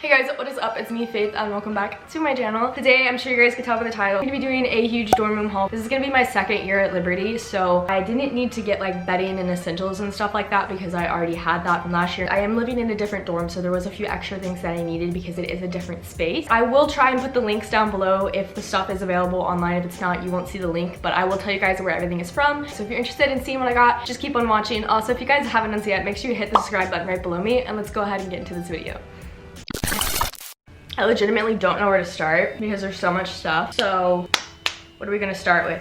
Hey guys, what is up? It's me, Faith, and welcome back to my channel. Today, I'm sure you guys can tell by the title, I'm gonna be doing a huge dorm room haul. This is gonna be my second year at Liberty, so I didn't need to get like bedding and essentials and stuff like that because I already had that from last year. I am living in a different dorm, so there was a few extra things that I needed because it is a different space. I will try and put the links down below if the stuff is available online. If it's not, you won't see the link, but I will tell you guys where everything is from. So if you're interested in seeing what I got, just keep on watching. Also, if you guys haven't done so yet, make sure you hit the subscribe button right below me, and let's go ahead and get into this video. I legitimately don't know where to start because there's so much stuff. So what are we gonna start with?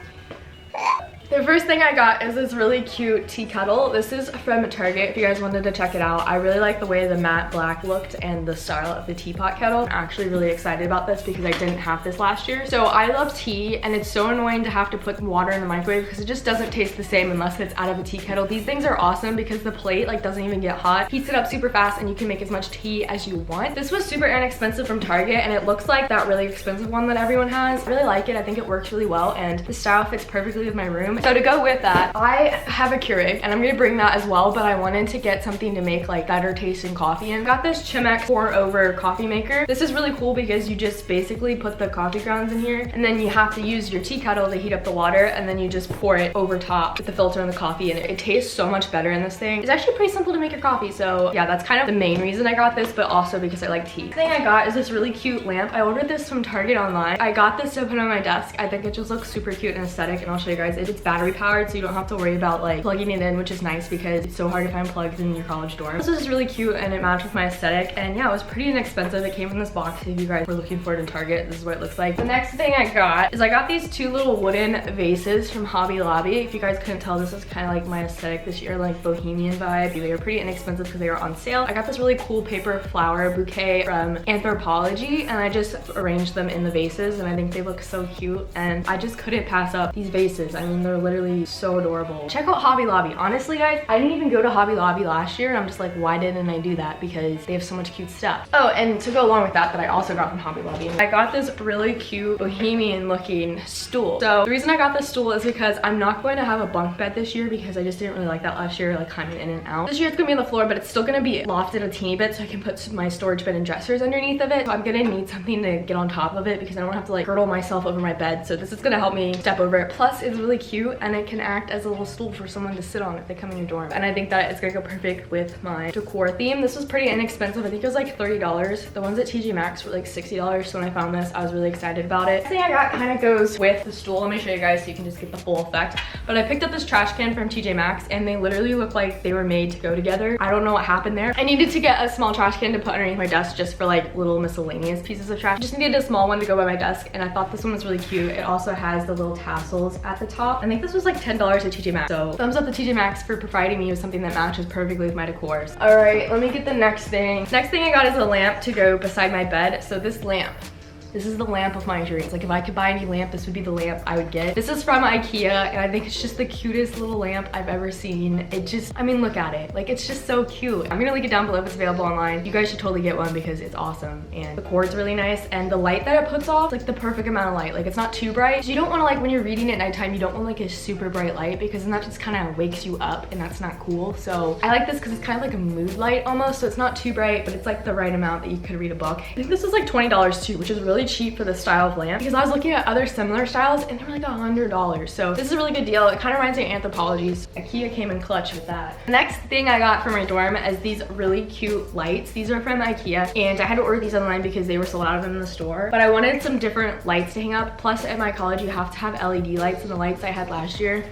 The first thing I got is this really cute tea kettle. This is from Target if you guys wanted to check it out. I really like the way the matte black looked and the style of the teapot kettle. I'm actually really excited about this because I didn't have this last year. So I love tea, and it's so annoying to have to put water in the microwave because it just doesn't taste the same unless it's out of a tea kettle. These things are awesome because the plate like doesn't even get hot, heats it up super fast, and you can make as much tea as you want. This was super inexpensive from Target, and it looks like that really expensive one that everyone has. I really like it. I think it works really well, and the style fits perfectly with my room. So to go with that, I have a Keurig, and I'm gonna bring that as well, but I wanted to get something to make like better tasting coffee. And got this Chemex pour over coffee maker. This is really cool because you just basically put the coffee grounds in here, and then you have to use your tea kettle to heat up the water, and then you just pour it over top with the filter and the coffee, and it tastes so much better in this thing. It's actually pretty simple to make your coffee, so yeah, that's kind of the main reason I got this, but also because I like tea. The thing I got is this really cute lamp. I ordered this from Target online. I got this to put on my desk. I think it just looks super cute and aesthetic, and I'll show you guys. It's battery powered, so you don't have to worry about like plugging it in, which is nice because it's so hard to find plugs in your college dorm. This is really cute, and it matched with my aesthetic, and yeah, it was pretty inexpensive. It came in this box. If you guys were looking for it in Target, this is what it looks like. The next thing I got is I got these two little wooden vases from Hobby Lobby. If you guys couldn't tell, this is kind of like my aesthetic this year, like bohemian vibe. They were pretty inexpensive because they were on sale. I got this really cool paper flower bouquet from Anthropology, and I just arranged them in the vases, and I think they look so cute, and I just couldn't pass up these vases. I mean, they're literally so adorable. Check out Hobby Lobby. Honestly, guys, I didn't even go to Hobby Lobby last year, and I'm just like, why didn't I do that? Because they have so much cute stuff. Oh, and to go along with that I also got from Hobby Lobby, I got this really cute bohemian looking stool. So the reason I got this stool is because I'm not going to have a bunk bed this year because I just didn't really like that last year, like climbing in and out. This year it's gonna be on the floor, but it's still gonna be lofted a teeny bit so I can put my storage bin and dressers underneath of it. So I'm gonna need something to get on top of it because I don't have to like girdle myself over my bed. So this is gonna help me step over it. Plus it's really cute, and it can act as a little stool for someone to sit on if they come in your dorm. And I think that it's gonna go perfect with my decor theme. This was pretty inexpensive. I think it was like $30. The ones at TJ Maxx were like $60. So when I found this, I was really excited about it. The thing I got kind of goes with the stool. Let me show you guys so you can just get the full effect. But I picked up this trash can from TJ Maxx, and they literally look like they were made to go together. I don't know what happened there. I needed to get a small trash can to put underneath my desk just for like little miscellaneous pieces of trash. I just needed a small one to go by my desk, and I thought this one was really cute. It also has the little tassels at the top. I think this was like $10 at TJ Maxx. So thumbs up to TJ Maxx for providing me with something that matches perfectly with my decor. All right, let me get the next thing. Next thing I got is a lamp to go beside my bed. So this lamp, this is the lamp of my dreams. Like if I could buy any lamp, this would be the lamp I would get. This is from Ikea, and I think it's just the cutest little lamp I've ever seen. It just, I mean, look at it. Like it's just so cute. I'm gonna link it down below if it's available online. You guys should totally get one because it's awesome, and the cord's really nice, and the light that it puts off, it's like the perfect amount of light. Like it's not too bright. So you don't want to, like when you're reading at nighttime, you don't want like a super bright light because then that just kind of wakes you up, and that's not cool. So I like this because it's kind of like a mood light almost. So it's not too bright, but it's like the right amount that you could read a book. I think this was like $20 too, which is really cheap for the style of lamp because I was looking at other similar styles and they were like $100. So this is a really good deal. It kind of reminds me of Anthropology's. Ikea came in clutch with that. The next thing I got for my dorm is these really cute lights. These are from Ikea, and I had to order these online because they were sold out of them in the store. But I wanted some different lights to hang up. Plus at my college you have to have LED lights, and the lights I had last year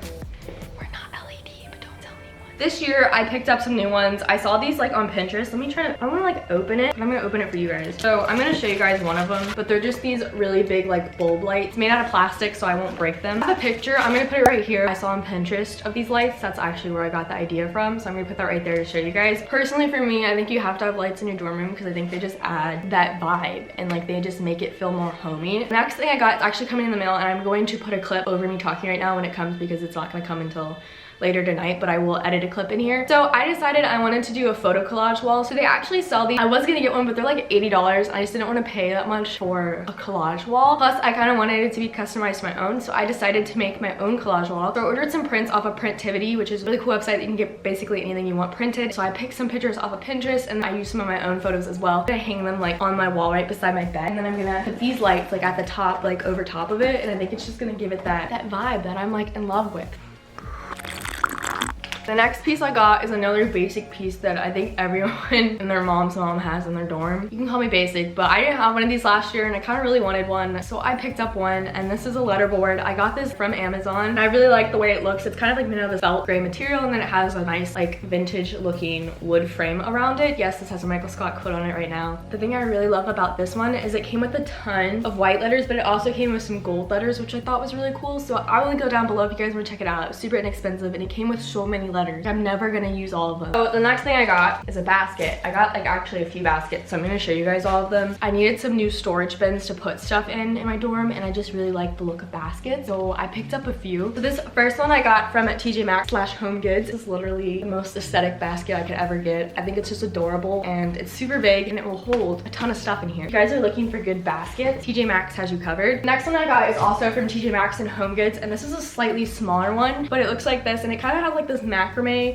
were not LED, but don't tell anyone. This year I picked up some new ones. I saw these like on Pinterest. Let me try to, I want to like open it, but I'm gonna open it for you guys. So I'm gonna show you guys one of them, but they're just these really big like bulb lights made out of plastic, so I won't break them. I have a picture, I'm gonna put it right here. I saw on Pinterest of these lights. That's actually where I got the idea from, so I'm gonna put that right there to show you guys. Personally for me, I think you have to have lights in your dorm room because I think they just add that vibe, and like they just make it feel more homey. The next thing I got is actually coming in the mail, and I'm going to put a clip over me talking right now when it comes because it's not gonna come until later tonight, but I will edit a clip in here. So I decided I wanted to do a photo collage wall. So they actually sell these. I was gonna get one, but they're like $80. I just didn't want to pay that much for a collage wall. Plus, I kind of wanted it to be customized to my own, so I decided to make my own collage wall. So I ordered some prints off of Printivity, which is a really cool website that you can get basically anything you want printed. So I picked some pictures off of Pinterest, and I used some of my own photos as well. I hang them like on my wall right beside my bed, and then I'm gonna put these lights like at the top, like over top of it, and I think it's just gonna give it that vibe that I'm like in love with. The next piece I got is another basic piece that I think everyone and their mom's mom has in their dorm. You can call me basic, but I didn't have one of these last year and I kind of really wanted one. So I picked up one, and this is a letterboard. I got this from Amazon. And I really like the way it looks. It's kind of like made out of this felt gray material, and then it has a nice like vintage looking wood frame around it. Yes, this has a Michael Scott quote on it right now. The thing I really love about this one is it came with a ton of white letters, but it also came with some gold letters, which I thought was really cool. So I will go down below if you guys want to check it out. It was super inexpensive, and it came with so many letters. I'm never gonna use all of them. So the next thing I got is a basket. I got like actually a few baskets, so I'm gonna show you guys all of them. I needed some new storage bins to put stuff in my dorm, and I just really like the look of baskets, so I picked up a few. So this first one I got from TJ Maxx / Home Goods. This is literally the most aesthetic basket I could ever get. I think it's just adorable, and it's super big, and it will hold a ton of stuff in here. If you guys are looking for good baskets, TJ Maxx has you covered. The next one I got is also from TJ Maxx and Home Goods, and this is a slightly smaller one, but it looks like this, and it kind of has like this macrame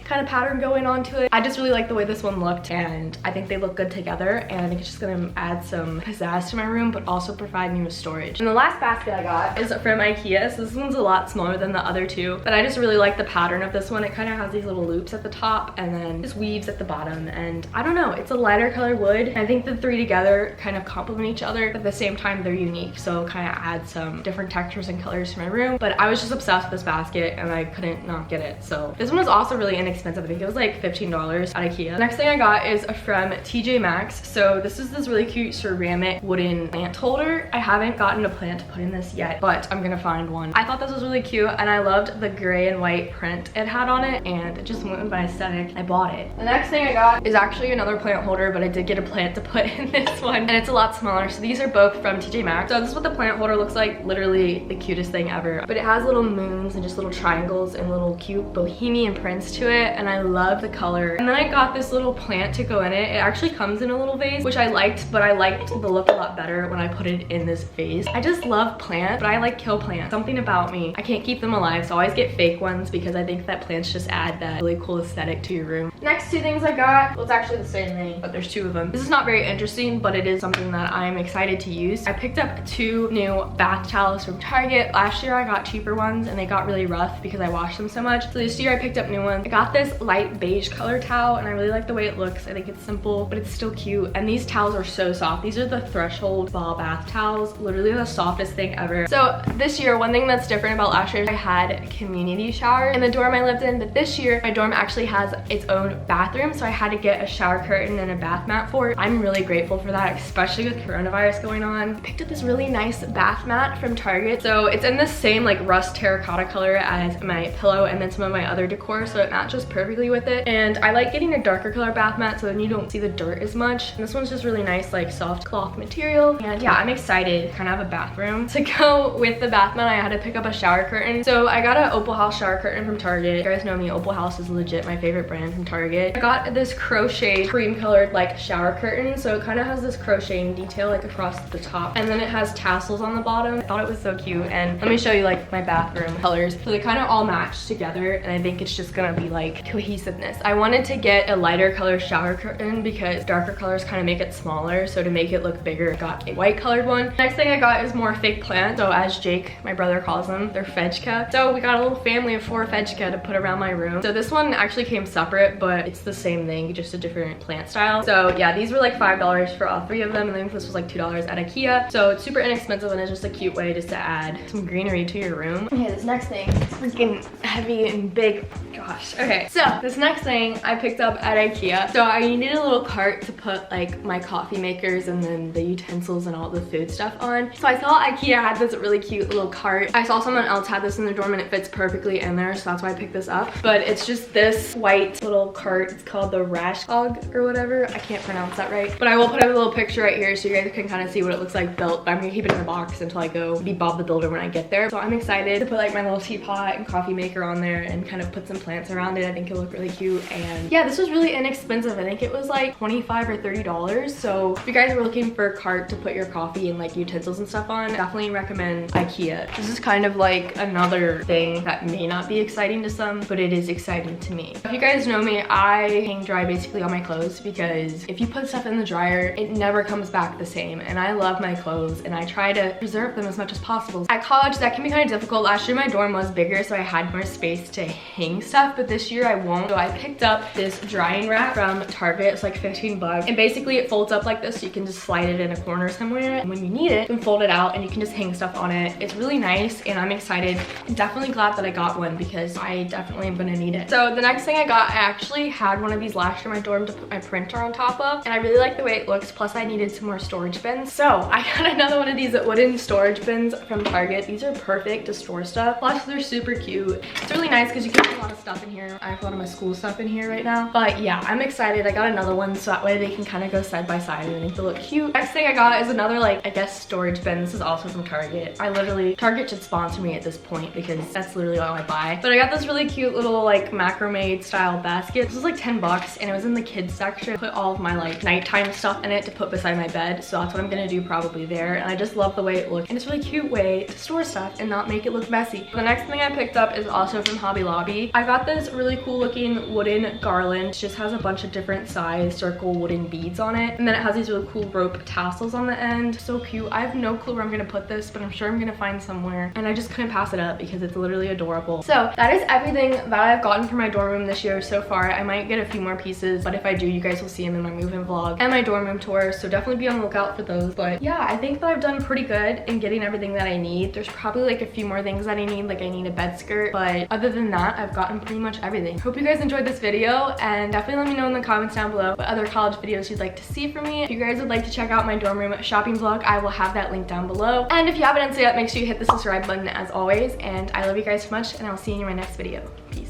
kind of pattern going on to it. I just really like the way this one looked, and I think they look good together, and I think it's just gonna add some pizzazz to my room, but also provide me with storage. And the last basket I got is from Ikea. So this one's a lot smaller than the other two, but I just really like the pattern of this one. It kind of has these little loops at the top and then just weaves at the bottom, and I don't know, it's a lighter color wood. And I think the three together kind of complement each other, but at the same time they're unique, so kind of add some different textures and colors to my room. But I was just obsessed with this basket, and I couldn't not get it. So this one was also really inexpensive. I think it was like $15 at Ikea. The next thing I got is from TJ Maxx. So this is this really cute ceramic wooden plant holder. I haven't gotten a plant to put in this yet, but I'm gonna find one. I thought this was really cute, and I loved the gray and white print it had on it, and it just went with my aesthetic. I bought it. The next thing I got is actually another plant holder, but I did get a plant to put in this one, and it's a lot smaller. So these are both from TJ Maxx. So this is what the plant holder looks like. Literally the cutest thing ever. But it has little moons and just little triangles and little cute bohemian prints to it, and I love the color. And then I got this little plant to go in it. It actually comes in a little vase, which I liked, but I liked the look a lot better when I put it in this vase. I just love plants, but I like kill plants. Something about me, I can't keep them alive, so I always get fake ones because I think that plants just add that really cool aesthetic to your room. Next two things I got, well, it's actually the same thing, but there's two of them. This is not very interesting, but it is something that I'm excited to use. I picked up two new bath towels from Target. Last year I got cheaper ones, and they got really rough because I washed them so much. So this year I picked up new ones. I got this light beige color towel, and I really like the way it looks. I think it's simple, but it's still cute. And these towels are so soft. These are the Threshold ball bath towels. Literally the softest thing ever. So this year, one thing that's different about last year, I had a community shower in the dorm I lived in, but this year my dorm actually has its own bathroom, so I had to get a shower curtain and a bath mat for it. I'm really grateful for that, especially with coronavirus going on. I picked up this really nice bath mat from Target. So it's in the same like rust terracotta color as my pillow and then some of my other decor, so it matches perfectly with it. And I like getting a darker color bath mat so then you don't see the dirt as much. And this one's just really nice, like soft cloth material. And yeah, I'm excited to kind of have a bathroom. To go with the bath mat, I had to pick up a shower curtain. So I got an Opal House shower curtain from Target. You guys know me, Opal House is legit my favorite brand from Target. I got this crochet cream colored like shower curtain. So it kind of has this crocheting detail like across the top, and then it has tassels on the bottom. I thought it was so cute. And let me show you like my bathroom colors. So they kind of all match together, and I think it's just gonna be like cohesiveness. I wanted to get a lighter color shower curtain because darker colors kind of make it smaller, so to make it look bigger, I got a white colored one. Next thing I got is more fake plants. So as Jake, my brother, calls them, they're fedgka. So we got a little family of 4 fedgka to put around my room. So this one actually came separate, but it's the same thing, just a different plant style. So yeah, these were like $5 for all 3 of them, and I think this was like $2 at Ikea. So it's super inexpensive, and it's just a cute way just to add some greenery to your room. Okay, this next thing is freaking heavy and big. Gosh. Okay, so this next thing I picked up at Ikea. So I needed a little cart to put like my coffee makers and then the utensils and all the food stuff on. So I saw Ikea had this really cute little cart. I saw someone else had this in their dorm, and it fits perfectly in there, so that's why I picked this up. But it's just this white little cart. It's called the RÅSKOG or whatever. I can't pronounce that right, but I will put a little picture right here so you guys can kind of see what it looks like built. But I'm gonna keep it in the box until I go be Bob the Builder when I get there. So I'm excited to put like my little teapot and coffee maker on there and kind of put some plants plants around it. I think it'll look really cute. And yeah, this was really inexpensive. I think it was like $25 or $30. So if you guys are looking for a cart to put your coffee and like utensils and stuff on, definitely recommend Ikea. This is kind of like another thing that may not be exciting to some, but it is exciting to me. If you guys know me, I hang dry basically all my clothes because if you put stuff in the dryer, it never comes back the same. And I love my clothes and I try to preserve them as much as possible. At college, that can be kind of difficult. Last year my dorm was bigger, so I had more space to hang stuff, but this year I won't. So I picked up this drying rack from Target. It's like 15 bucks. And basically it folds up like this, so you can just slide it in a corner somewhere. And when you need it, you can fold it out and you can just hang stuff on it. It's really nice and I'm excited. I'm definitely glad that I got one because I definitely am gonna need it. So the next thing I got, I actually had one of these last year in my dorm to put my printer on top of, and I really like the way it looks. Plus I needed some more storage bins. So I got another one of these wooden storage bins from Target. These are perfect to store stuff. Plus they're super cute. It's really nice because you can put a lot of stuff in here. I have a lot of my school stuff in here right now. But yeah, I'm excited. I got another one so that way they can kind of go side by side and I think they look cute. Next thing I got is another like, I guess storage bin. This is also from Target. Target should sponsor me at this point because that's literally all I buy. But I got this really cute little like macrame style basket. This was like 10 bucks and it was in the kids section. I put all of my like nighttime stuff in it to put beside my bed. So that's what I'm gonna do probably there. And I just love the way it looks. And it's a really cute way to store stuff and not make it look messy. The next thing I picked up is also from Hobby Lobby. I got this really cool looking wooden garland. It just has a bunch of different size circle wooden beads on it. And then it has these really cool rope tassels on the end. So cute. I have no clue where I'm gonna put this, but I'm sure I'm gonna find somewhere. And I just couldn't pass it up because it's literally adorable. So that is everything that I've gotten for my dorm room this year so far. I might get a few more pieces, but if I do, you guys will see them in my move-in vlog and my dorm room tour. So definitely be on the lookout for those. But yeah, I think that I've done pretty good in getting everything that I need. There's probably like a few more things that I need, like I need a bed skirt, but other than that, I've gotten pretty much everything. Hope you guys enjoyed this video and definitely let me know in the comments down below what other college videos you'd like to see from me. If you guys would like to check out my dorm room shopping vlog, I will have that link down below. And if you haven't done so yet, make sure you hit the subscribe button as always. And I love you guys so much and I'll see you in my next video. Peace.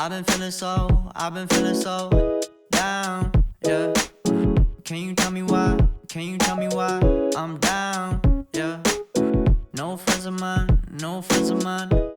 I've been feeling so down, yeah. Can you tell me why? Can you tell me why I'm down, yeah? No friends of mine